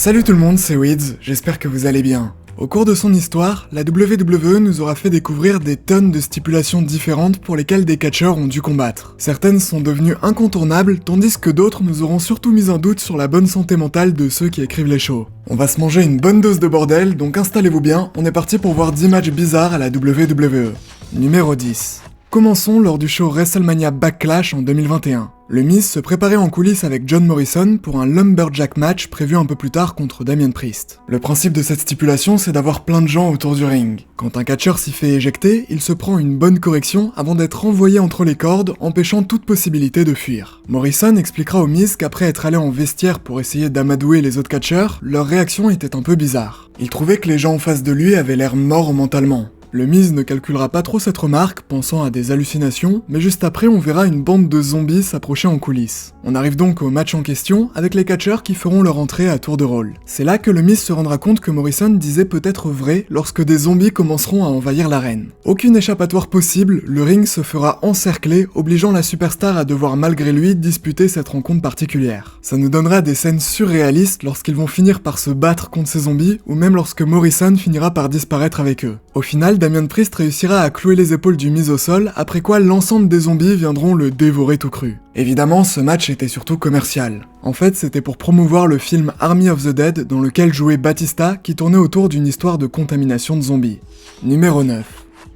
Salut tout le monde, c'est Weeds, j'espère que vous allez bien. Au cours de son histoire, la WWE nous aura fait découvrir des tonnes de stipulations différentes pour lesquelles des catcheurs ont dû combattre. Certaines sont devenues incontournables, tandis que d'autres nous auront surtout mis en doute sur la bonne santé mentale de ceux qui écrivent les shows. On va se manger une bonne dose de bordel, donc installez-vous bien, on est parti pour voir 10 matchs bizarres à la WWE. Numéro 10. Commençons lors du show WrestleMania Backlash en 2021. Le Miz se préparait en coulisses avec John Morrison pour un Lumberjack match prévu un peu plus tard contre Damien Priest. Le principe de cette stipulation, c'est d'avoir plein de gens autour du ring. Quand un catcheur s'y fait éjecter, il se prend une bonne correction avant d'être renvoyé entre les cordes, empêchant toute possibilité de fuir. Morrison expliquera au Miz qu'après être allé en vestiaire pour essayer d'amadouer les autres catcheurs, leur réaction était un peu bizarre. Il trouvait que les gens en face de lui avaient l'air morts mentalement. Le Miz ne calculera pas trop cette remarque, pensant à des hallucinations, mais juste après on verra une bande de zombies s'approcher en coulisses. On arrive donc au match en question, avec les catcheurs qui feront leur entrée à tour de rôle. C'est là que le Miz se rendra compte que Morrison disait peut-être vrai lorsque des zombies commenceront à envahir l'arène. Aucune échappatoire possible, le ring se fera encercler, obligeant la superstar à devoir malgré lui disputer cette rencontre particulière. Ça nous donnera des scènes surréalistes lorsqu'ils vont finir par se battre contre ces zombies, ou même lorsque Morrison finira par disparaître avec eux. Au final, Damien Priest réussira à clouer les épaules du Miz au sol, après quoi l'ensemble des zombies viendront le dévorer tout cru. Évidemment, ce match était surtout commercial. En fait, c'était pour promouvoir le film Army of the Dead dans lequel jouait Batista, qui tournait autour d'une histoire de contamination de zombies. Numéro 9.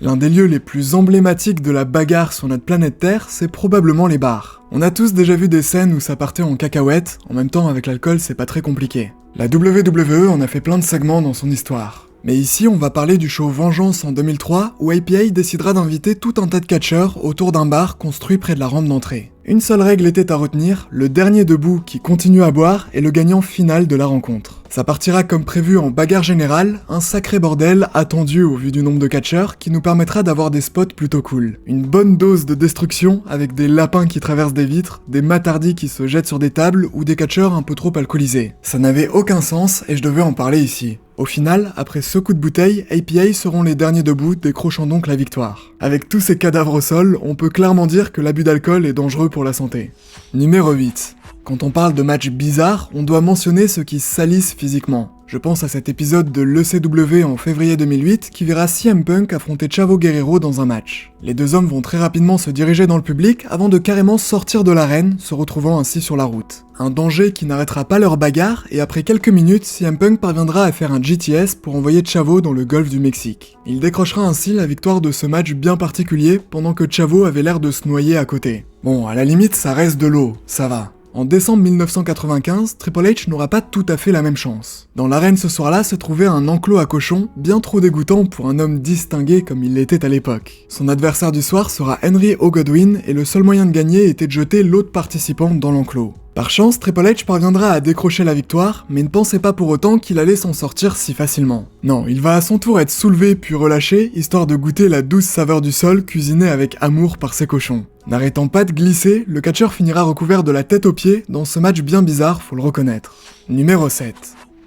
L'un des lieux les plus emblématiques de la bagarre sur notre planète Terre, c'est probablement les bars. On a tous déjà vu des scènes où ça partait en cacahuète, en même temps avec l'alcool c'est pas très compliqué. La WWE en a fait plein de segments dans son histoire. Mais ici, on va parler du show Vengeance en 2003, où APA décidera d'inviter tout un tas de catcheurs autour d'un bar construit près de la rampe d'entrée. Une seule règle était à retenir, le dernier debout qui continue à boire est le gagnant final de la rencontre. Ça partira comme prévu en bagarre générale, un sacré bordel attendu au vu du nombre de catcheurs qui nous permettra d'avoir des spots plutôt cool. Une bonne dose de destruction avec des lapins qui traversent des vitres, des matardis qui se jettent sur des tables ou des catcheurs un peu trop alcoolisés. Ça n'avait aucun sens et je devais en parler ici. Au final, après ce coup de bouteille, APA seront les derniers debout, décrochant donc la victoire. Avec tous ces cadavres au sol, on peut clairement dire que l'abus d'alcool est dangereux pour la santé. Numéro 8. Quand on parle de matchs bizarres, on doit mentionner ceux qui salissent physiquement. Je pense à cet épisode de l'ECW en février 2008 qui verra CM Punk affronter Chavo Guerrero dans un match. Les deux hommes vont très rapidement se diriger dans le public avant de carrément sortir de l'arène, se retrouvant ainsi sur la route. Un danger qui n'arrêtera pas leur bagarre et après quelques minutes, CM Punk parviendra à faire un GTS pour envoyer Chavo dans le golfe du Mexique. Il décrochera ainsi la victoire de ce match bien particulier pendant que Chavo avait l'air de se noyer à côté. Bon, à la limite ça reste de l'eau, ça va. En décembre 1995, Triple H n'aura pas tout à fait la même chance. Dans l'arène ce soir-là se trouvait un enclos à cochons, bien trop dégoûtant pour un homme distingué comme il l'était à l'époque. Son adversaire du soir sera Henry O'Godwin et le seul moyen de gagner était de jeter l'autre participant dans l'enclos. Par chance, Triple H parviendra à décrocher la victoire, mais ne pensez pas pour autant qu'il allait s'en sortir si facilement. Non, il va à son tour être soulevé puis relâché, histoire de goûter la douce saveur du sol cuisinée avec amour par ses cochons. N'arrêtant pas de glisser, le catcheur finira recouvert de la tête aux pieds dans ce match bien bizarre, faut le reconnaître. Numéro 7.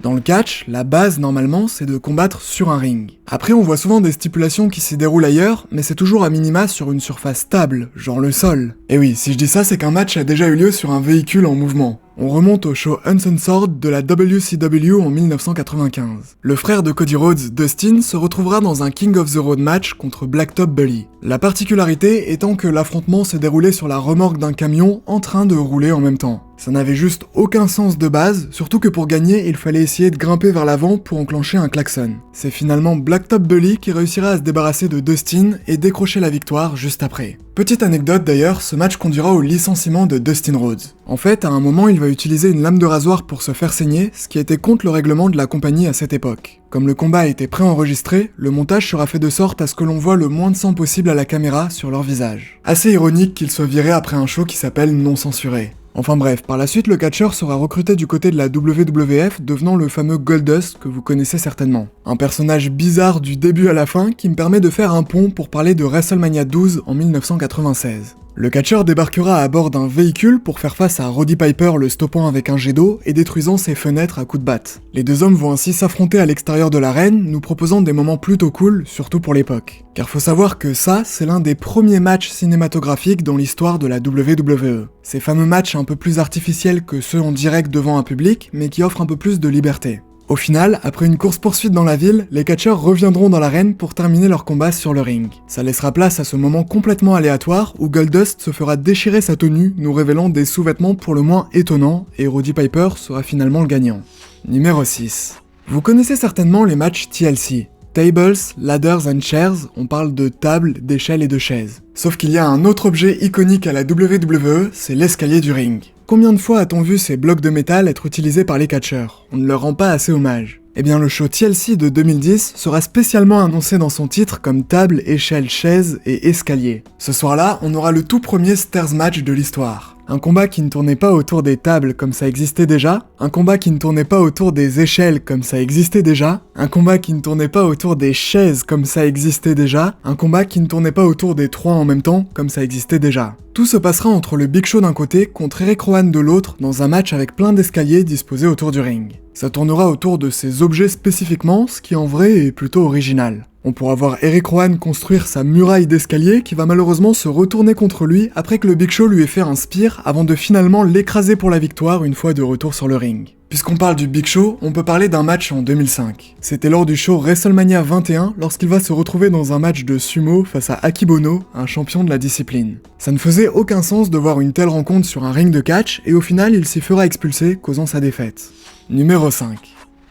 Dans le catch, la base normalement c'est de combattre sur un ring. Après on voit souvent des stipulations qui s'y déroulent ailleurs, mais c'est toujours à minima sur une surface stable, genre le sol. Et oui, si je dis ça c'est qu'un match a déjà eu lieu sur un véhicule en mouvement. On remonte au show Uncensored de la WCW en 1995. Le frère de Cody Rhodes, Dustin, se retrouvera dans un King of the Road match contre Blacktop Bully. La particularité étant que l'affrontement se déroulait sur la remorque d'un camion en train de rouler en même temps. Ça n'avait juste aucun sens de base, surtout que pour gagner, il fallait essayer de grimper vers l'avant pour enclencher un klaxon. C'est finalement Blacktop Bully qui réussira à se débarrasser de Dustin et décrocher la victoire juste après. Petite anecdote d'ailleurs, ce match conduira au licenciement de Dustin Rhodes. En fait, à un moment, il va utiliser une lame de rasoir pour se faire saigner, ce qui était contre le règlement de la compagnie à cette époque. Comme le combat était préenregistré, le montage sera fait de sorte à ce que l'on voit le moins de sang possible à la caméra sur leur visage. Assez ironique qu'il soit viré après un show qui s'appelle Non Censuré. Enfin bref, par la suite, le catcheur sera recruté du côté de la WWF, devenant le fameux Goldust que vous connaissez certainement. Un personnage bizarre du début à la fin qui me permet de faire un pont pour parler de WrestleMania 12 en 1996. Le catcheur débarquera à bord d'un véhicule pour faire face à Roddy Piper le stoppant avec un jet d'eau et détruisant ses fenêtres à coups de batte. Les deux hommes vont ainsi s'affronter à l'extérieur de l'arène, nous proposant des moments plutôt cool, surtout pour l'époque. Car faut savoir que ça, c'est l'un des premiers matchs cinématographiques dans l'histoire de la WWE. Ces fameux matchs un peu plus artificiels que ceux en direct devant un public, mais qui offrent un peu plus de liberté. Au final, après une course-poursuite dans la ville, les catcheurs reviendront dans l'arène pour terminer leur combat sur le ring. Ça laissera place à ce moment complètement aléatoire où Goldust se fera déchirer sa tenue, nous révélant des sous-vêtements pour le moins étonnants, et Roddy Piper sera finalement le gagnant. Numéro 6. Vous connaissez certainement les matchs TLC. Tables, Ladders and Chairs, on parle de tables, d'échelles et de chaises. Sauf qu'il y a un autre objet iconique à la WWE, c'est l'escalier du ring. Combien de fois a-t-on vu ces blocs de métal être utilisés par les catcheurs? On ne leur rend pas assez hommage. Eh bien le show TLC de 2010 sera spécialement annoncé dans son titre comme table, échelle, chaise et escalier. Ce soir-là, on aura le tout premier Stairs match de l'histoire. Un combat qui ne tournait pas autour des tables comme ça existait déjà, un combat qui ne tournait pas autour des échelles comme ça existait déjà, un combat qui ne tournait pas autour des chaises comme ça existait déjà, un combat qui ne tournait pas autour des trois en même temps comme ça existait déjà. Tout se passera entre le Big Show d'un côté contre Eric Rowan de l'autre dans un match avec plein d'escaliers disposés autour du ring. Ça tournera autour de ces objets spécifiquement, ce qui en vrai est plutôt original. On pourra voir Eric Rowan construire sa muraille d'escalier qui va malheureusement se retourner contre lui après que le Big Show lui ait fait un spear avant de finalement l'écraser pour la victoire une fois de retour sur le ring. Puisqu'on parle du Big Show, on peut parler d'un match en 2005. C'était lors du show WrestleMania 21 lorsqu'il va se retrouver dans un match de sumo face à Akebono, un champion de la discipline. Ça ne faisait aucun sens de voir une telle rencontre sur un ring de catch et au final il s'y fera expulser, causant sa défaite. Numéro 5.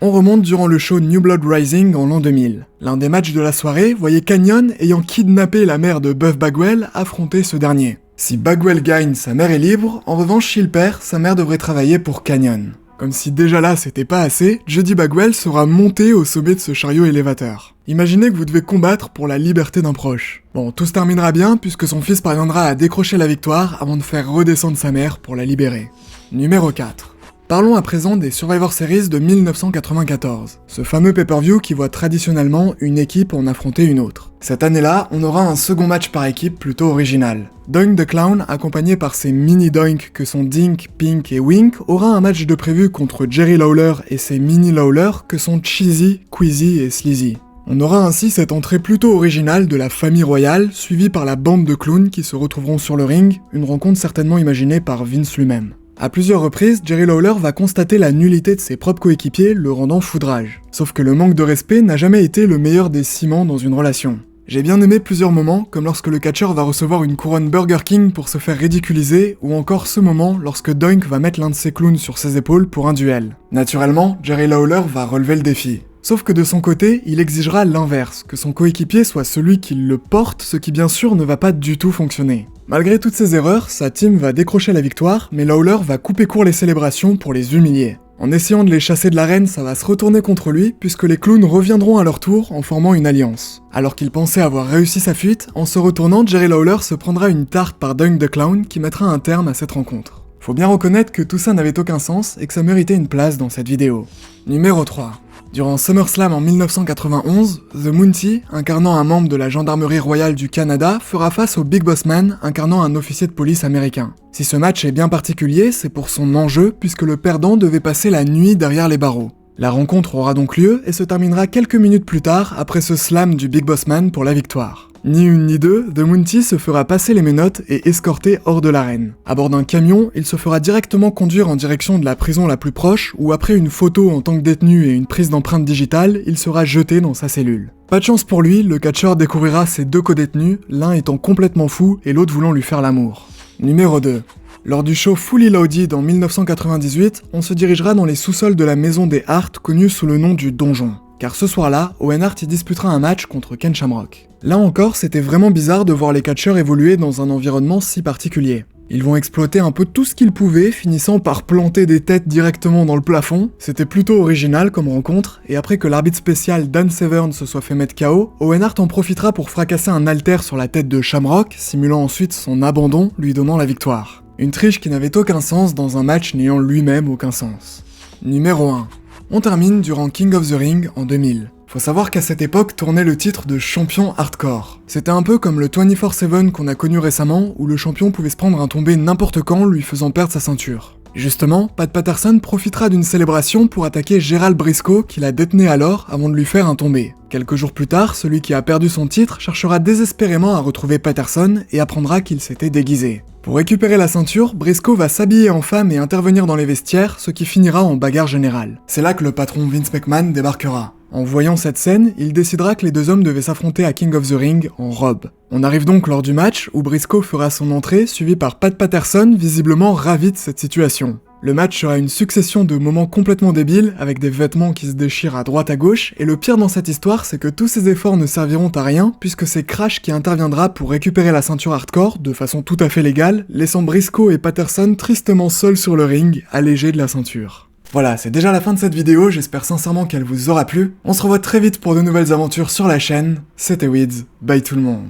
On remonte durant le show New Blood Rising en l'an 2000. L'un des matchs de la soirée voyait Canyon ayant kidnappé la mère de Buff Bagwell affronter ce dernier. Si Bagwell gagne, sa mère est libre, en revanche s'il perd, sa mère devrait travailler pour Canyon. Comme si déjà là c'était pas assez, Judy Bagwell sera montée au sommet de ce chariot élévateur. Imaginez que vous devez combattre pour la liberté d'un proche. Bon, tout se terminera bien puisque son fils parviendra à décrocher la victoire avant de faire redescendre sa mère pour la libérer. Numéro 4. Parlons à présent des Survivor Series de 1994, ce fameux pay-per-view qui voit traditionnellement une équipe en affronter une autre. Cette année-là, on aura un second match par équipe plutôt original. Doink the Clown, accompagné par ses mini-Doink que sont Dink, Pink et Wink, aura un match de prévu contre Jerry Lawler et ses mini-Lawler que sont Cheesy, Queasy et Sleazy. On aura ainsi cette entrée plutôt originale de la famille royale, suivie par la bande de clowns qui se retrouveront sur le ring, une rencontre certainement imaginée par Vince lui-même. À plusieurs reprises, Jerry Lawler va constater la nullité de ses propres coéquipiers, le rendant foudrage. Sauf que le manque de respect n'a jamais été le meilleur des ciments dans une relation. J'ai bien aimé plusieurs moments, comme lorsque le catcheur va recevoir une couronne Burger King pour se faire ridiculiser, ou encore ce moment lorsque Doink va mettre l'un de ses clowns sur ses épaules pour un duel. Naturellement, Jerry Lawler va relever le défi. Sauf que de son côté, il exigera l'inverse, que son coéquipier soit celui qui le porte, ce qui bien sûr ne va pas du tout fonctionner. Malgré toutes ces erreurs, sa team va décrocher la victoire, mais Lawler va couper court les célébrations pour les humilier. En essayant de les chasser de l'arène, ça va se retourner contre lui, puisque les clowns reviendront à leur tour en formant une alliance. Alors qu'il pensait avoir réussi sa fuite, en se retournant, Jerry Lawler se prendra une tarte par Doink the Clown qui mettra un terme à cette rencontre. Faut bien reconnaître que tout ça n'avait aucun sens et que ça méritait une place dans cette vidéo. Numéro 3. Durant SummerSlam en 1991, The Mountie, incarnant un membre de la Gendarmerie Royale du Canada, fera face au Big Boss Man, incarnant un officier de police américain. Si ce match est bien particulier, c'est pour son enjeu, puisque le perdant devait passer la nuit derrière les barreaux. La rencontre aura donc lieu et se terminera quelques minutes plus tard après ce slam du Big Boss Man pour la victoire. Ni une ni deux, The Mountie se fera passer les menottes et escorter hors de l'arène. À bord d'un camion, il se fera directement conduire en direction de la prison la plus proche, où après une photo en tant que détenu et une prise d'empreinte digitale, il sera jeté dans sa cellule. Pas de chance pour lui, le catcheur découvrira ses deux co-détenus, l'un étant complètement fou et l'autre voulant lui faire l'amour. Numéro 2. Lors du show Fully Loaded en 1998, on se dirigera dans les sous-sols de la maison des Hart, connue sous le nom du Donjon. Car ce soir-là, Owen Hart y disputera un match contre Ken Shamrock. Là encore, c'était vraiment bizarre de voir les catcheurs évoluer dans un environnement si particulier. Ils vont exploiter un peu tout ce qu'ils pouvaient, finissant par planter des têtes directement dans le plafond. C'était plutôt original comme rencontre, et après que l'arbitre spécial Dan Severn se soit fait mettre KO, Owen Hart en profitera pour fracasser un halter sur la tête de Shamrock, simulant ensuite son abandon, lui donnant la victoire. Une triche qui n'avait aucun sens dans un match n'ayant lui-même aucun sens. Numéro 1. On termine durant King of the Ring en 2000. Faut savoir qu'à cette époque tournait le titre de champion hardcore. C'était un peu comme le 24/7 qu'on a connu récemment, où le champion pouvait se prendre un tombé n'importe quand, lui faisant perdre sa ceinture. Justement, Pat Patterson profitera d'une célébration pour attaquer Gerald Briscoe qui la détenait alors avant de lui faire un tombé. Quelques jours plus tard, celui qui a perdu son titre cherchera désespérément à retrouver Patterson et apprendra qu'il s'était déguisé. Pour récupérer la ceinture, Briscoe va s'habiller en femme et intervenir dans les vestiaires, ce qui finira en bagarre générale. C'est là que le patron Vince McMahon débarquera. En voyant cette scène, il décidera que les deux hommes devaient s'affronter à King of the Ring en robe. On arrive donc lors du match où Briscoe fera son entrée, suivi par Pat Patterson, visiblement ravi de cette situation. Le match sera une succession de moments complètement débiles, avec des vêtements qui se déchirent à droite à gauche, et le pire dans cette histoire, c'est que tous ces efforts ne serviront à rien, puisque c'est Crash qui interviendra pour récupérer la ceinture hardcore, de façon tout à fait légale, laissant Briscoe et Patterson tristement seuls sur le ring, allégés de la ceinture. Voilà, c'est déjà la fin de cette vidéo, j'espère sincèrement qu'elle vous aura plu. On se revoit très vite pour de nouvelles aventures sur la chaîne. C'était Weeds, bye tout le monde.